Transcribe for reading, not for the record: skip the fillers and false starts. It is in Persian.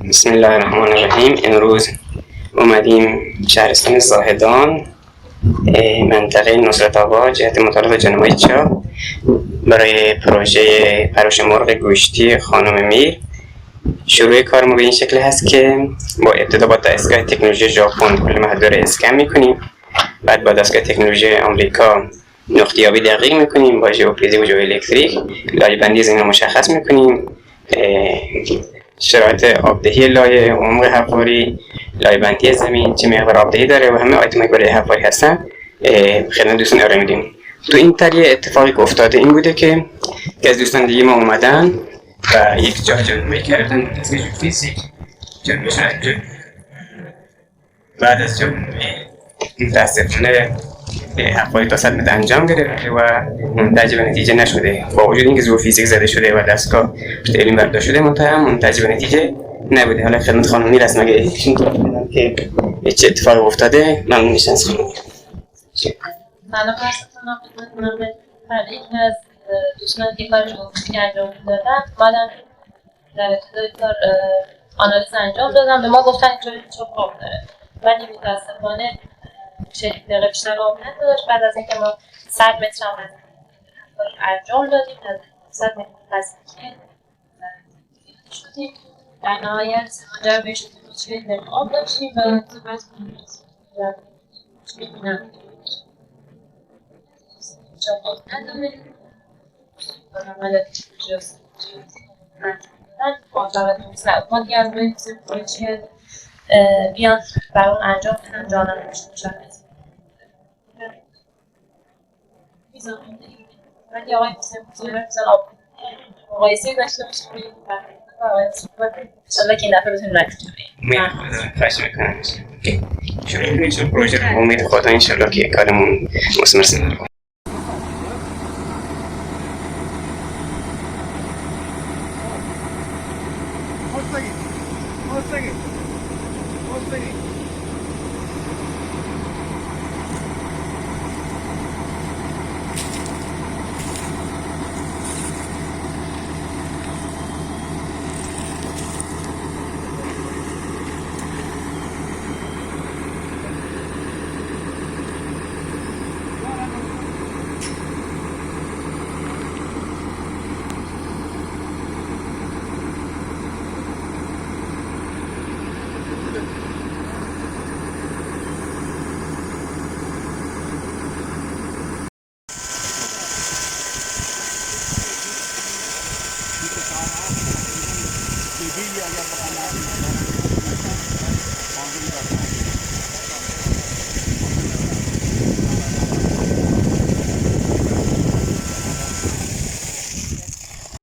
بسم الله الرحمن الرحیم. امروز اومدیم شهرستان زاهدان، منطقه نصرت آباد، جهت مطالعه جنوبی چاپ برای پروژه پروش مرغ گوشتی خانم میر. شروع کار ما به این شکل هست که با ابتدا با دستگاه تکنولوژی ژاپن کل محدوده رو اسکن میکنیم، بعد با دستگاه تکنولوژی آمریکا نقطه‌یابی دقیق میکنیم، با ژئوفیزیک و ژئوالکتریک لایه بندی زمین رو مشخص میکنیم، شرایط آبدهی لایه، عمق حفاری، لایه بندی زمین، چه مقدار آبدهی داره و همه آیتم‌هایی که برای حفاری هستن خدمت دوستان ارائه میدیم. تو این طریق اتفاقی که افتاده این بوده که از دوستان دیگه ما اومدن و یک جا جلوه کردن از فیزیک بعد از جلوه متاسفانه حفاری تا 100 متر انجام گرفته و منتج به نتیجه نشده، با وجود اینکه زور فیزیک زده شده و دستگاه علمی برداشت شده منتج به نتیجه نبوده. حالا خدمت خانم میر است، مگه ایشون بدونم که چه اتفاقی افتاده ممنون میشم از خانم. سلام عرض می‌کنم خدمت یکی از دوستان که کار ژئوفیزیک انجام دادن. بعدم در ابتدای کار آنالیز انجام دادم، به ما گفتن اینجا چوب آب داره، ولی متاسفانه 40 دقیقه بیشتر آب نداشت. بعد از اینکه ما 100 متر هم انجام دادیم، از 100 متر فاصله شدیم، در نهایت منجر به شد 40 دقیقه آب داشتیم و بعد بیان برای اون انجام بدن جانم مشخص ولی آقای حسین مقایسه داشته باشیم انشالله که این دفعه بتونیم رکت کنیم. خواهش میکنم شروع کنیم چون پروژه رو امید خدا انشالله که کارمون مثمر ثمر کنه. Jadi ya yang pertama